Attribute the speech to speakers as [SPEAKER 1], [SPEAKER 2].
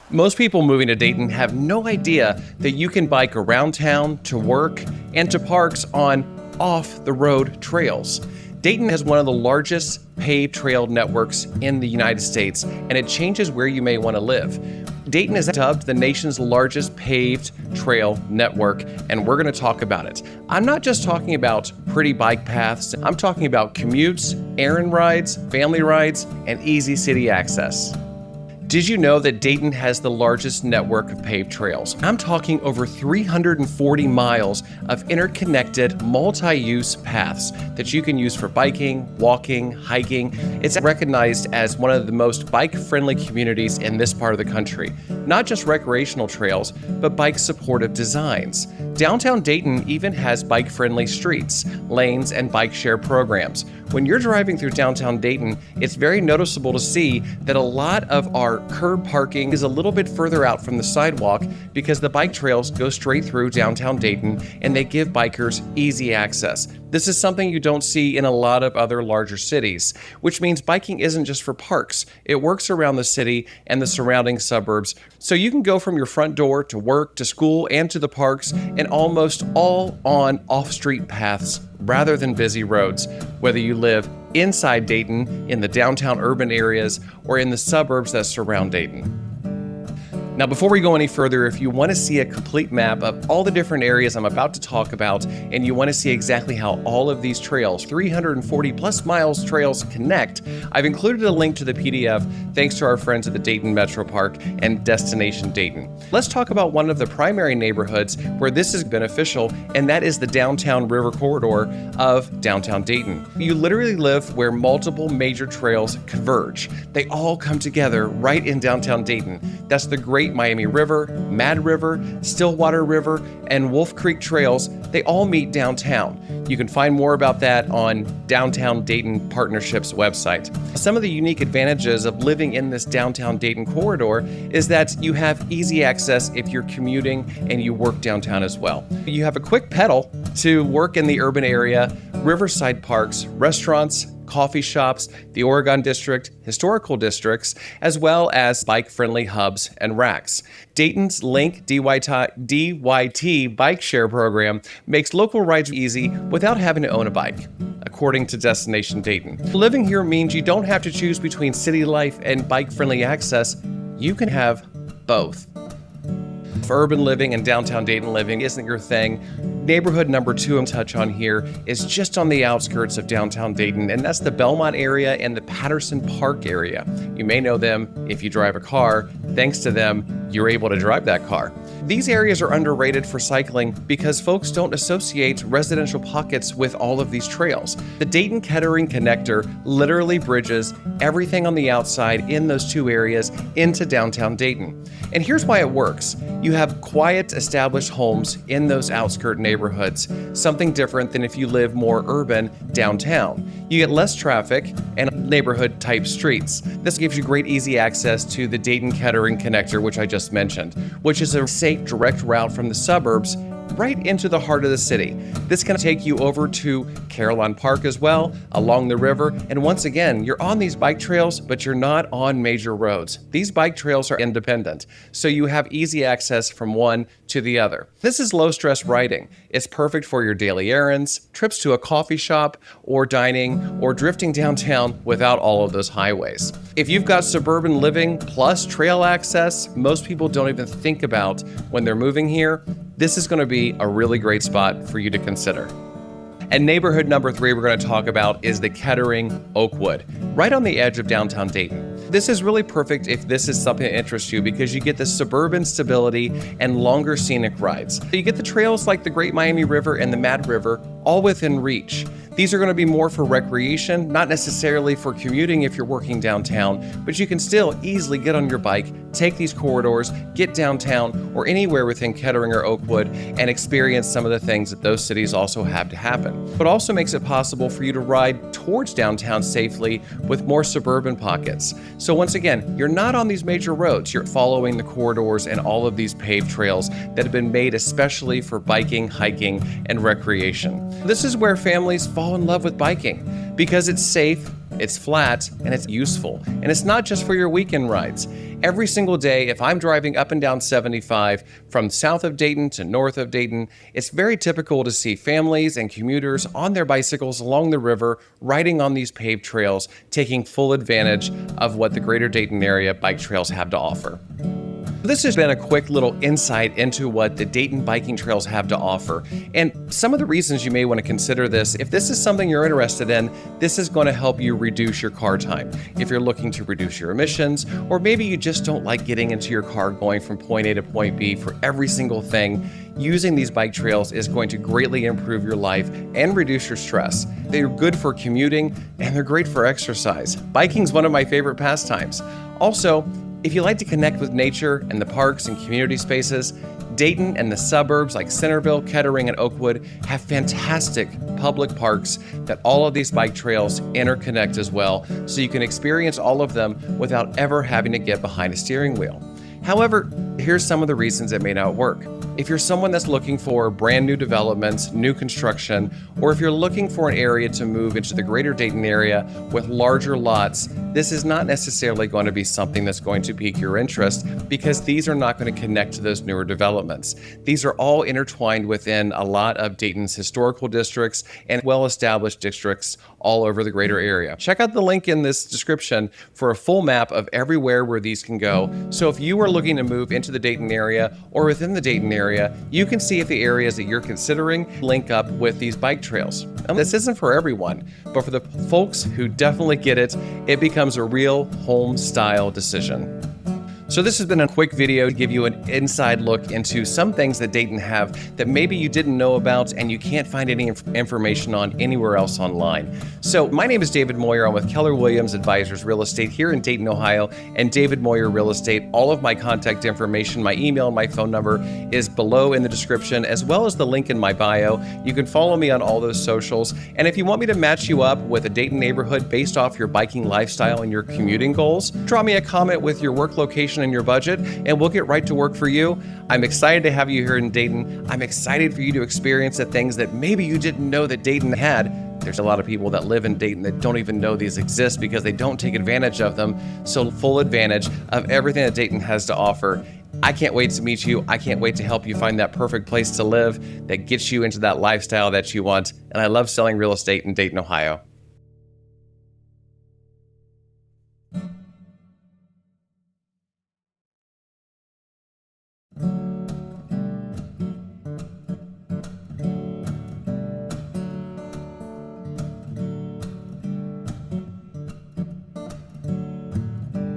[SPEAKER 1] Most people moving to Dayton have no idea that you can bike around town, to work, and to parks on off-the-road trails. Dayton has one of the largest paved trail networks in the United States, and it changes where you may want to live. Dayton is dubbed the nation's largest paved trail network, and we're going to talk about it. I'm not just talking about pretty bike paths, I'm talking about commutes, errand rides, family rides, and easy city access. Did you know that Dayton has the largest network of paved trails? I'm talking over 340 miles of interconnected, multi-use paths that you can use for biking, walking, hiking. It's recognized as one of the most bike-friendly communities in this part of the country. Not just recreational trails, but bike-supportive designs. Downtown Dayton even has bike-friendly streets, lanes, and bike share programs. When you're driving through downtown Dayton, it's very noticeable to see that a lot of our curb parking is a little bit further out from the sidewalk because the bike trails go straight through downtown Dayton and they give bikers easy access. This is something you don't see in a lot of other larger cities, which means biking isn't just for parks. It works around the city and the surrounding suburbs. So you can go from your front door to work, to school, and to the parks, and almost all on off-street paths rather than busy roads, whether you live inside Dayton, in the downtown urban areas, or in the suburbs that surround Dayton. Now, before we go any further, if you want to see a complete map of all the different areas I'm about to talk about, and you want to see exactly how all of these trails, 340 plus miles trails, connect, I've included a link to the PDF thanks to our friends at the Dayton Metro Park and Destination Dayton. Let's talk about one of the primary neighborhoods where this is beneficial, and that is the downtown river corridor of downtown Dayton. You literally live where multiple major trails converge. They all come together right in downtown Dayton. That's the Great Miami River, Mad River, Stillwater River, and Wolf Creek trails. They all meet downtown. You can find more about that on Downtown Dayton Partnership's website. Some of the unique advantages of living in this downtown Dayton corridor is that you have easy access if you're commuting and you work downtown as well. You have a quick pedal to work in the urban area, riverside parks, restaurants, coffee shops, the Oregon District, historical districts, as well as bike-friendly hubs and racks. Dayton's Link DYT bike share program makes local rides easy without having to own a bike, according to Destination Dayton. Living here means you don't have to choose between city life and bike-friendly access. You can have both. If urban living and downtown Dayton living isn't your thing, neighborhood number 2 I'm touch on here is just on the outskirts of downtown Dayton, and that's the Belmont area and the Patterson Park area. You may know them if you drive a car. Thanks to them, you're able to drive that car. These areas are underrated for cycling because folks don't associate residential pockets with all of these trails. The Dayton-Kettering connector literally bridges everything on the outside in those two areas into downtown Dayton. And here's why it works. You have quiet, established homes in those outskirt neighborhoods, something different than if you live more urban downtown. You get less traffic and neighborhood-type streets. This gives you great easy access to the Dayton-Kettering connector, which I just mentioned, which is a safe, direct route from the suburbs right into the heart of the city. This can take you over to Caroline Park as well, along the river, and once again, you're on these bike trails, but you're not on major roads. These bike trails are independent, so you have easy access from one to the other. This is low-stress riding. It's perfect for your daily errands, trips to a coffee shop, or dining, or drifting downtown without all of those highways. If you've got suburban living plus trail access, most people don't even think about when they're moving here, this is going to be a really great spot for you to consider. And neighborhood number 3 we're going to talk about is the Kettering Oakwood, right on the edge of downtown Dayton. This is really perfect if this is something that interests you because you get the suburban stability and longer scenic rides. You get the trails like the Great Miami River and the Mad River all within reach. These are going to be more for recreation, not necessarily for commuting if you're working downtown, but you can still easily get on your bike, take these corridors, get downtown or anywhere within Kettering or Oakwood and experience some of the things that those cities also have to happen. But also makes it possible for you to ride towards downtown safely with more suburban pockets. So once again, you're not on these major roads, you're following the corridors and all of these paved trails that have been made especially for biking, hiking, and recreation. This is where families fall fall in love with biking because it's safe, it's flat, and it's useful. And it's not just for your weekend rides. Every single day, if I'm driving up and down 75 from south of Dayton to north of Dayton, it's very typical to see families and commuters on their bicycles along the river, riding on these paved trails, taking full advantage of what the greater Dayton area bike trails have to offer. This has been a quick little insight into what the Dayton biking trails have to offer. And some of the reasons you may want to consider this, if this is something you're interested in, this is going to help you reduce your car time. If you're looking to reduce your emissions, or maybe you just don't like getting into your car going from point A to point B for every single thing, using these bike trails is going to greatly improve your life and reduce your stress. They're good for commuting and they're great for exercise. Biking is one of my favorite pastimes. Also, if you like to connect with nature and the parks and community spaces, Dayton and the suburbs like Centerville, Kettering, and Oakwood have fantastic public parks that all of these bike trails interconnect as well, so you can experience all of them without ever having to get behind a steering wheel. However, here's some of the reasons it may not work. If you're someone that's looking for brand new developments, new construction, or if you're looking for an area to move into the greater Dayton area with larger lots, this is not necessarily going to be something that's going to pique your interest because these are not going to connect to those newer developments. These are all intertwined within a lot of Dayton's historical districts and well-established districts all over the greater area. Check out the link in this description for a full map of everywhere where these can go. So if you are looking to move into the Dayton area or within the Dayton area, you can see if the areas that you're considering link up with these bike trails. And this isn't for everyone, but for the folks who definitely get it, it becomes a real home style decision. So this has been a quick video to give you an inside look into some things that Dayton have that maybe you didn't know about and you can't find any information on anywhere else online. So my name is David Moyer. I'm with Keller Williams Advisors Real Estate here in Dayton, Ohio, and David Moyer Real Estate. All of my contact information, my email and my phone number is below in the description, as well as the link in my bio. You can follow me on all those socials. And if you want me to match you up with a Dayton neighborhood based off your biking lifestyle and your commuting goals, drop me a comment with your work location and your budget, and we'll get right to work for you. I'm excited to have you here in Dayton. I'm excited for you to experience the things that maybe you didn't know that Dayton had. There's a lot of people that live in Dayton that don't even know these exist because they don't take advantage of them. So full advantage of everything that Dayton has to offer. I can't wait to meet you. I can't wait to help you find that perfect place to live that gets you into that lifestyle that you want. And I love selling real estate in Dayton, Ohio.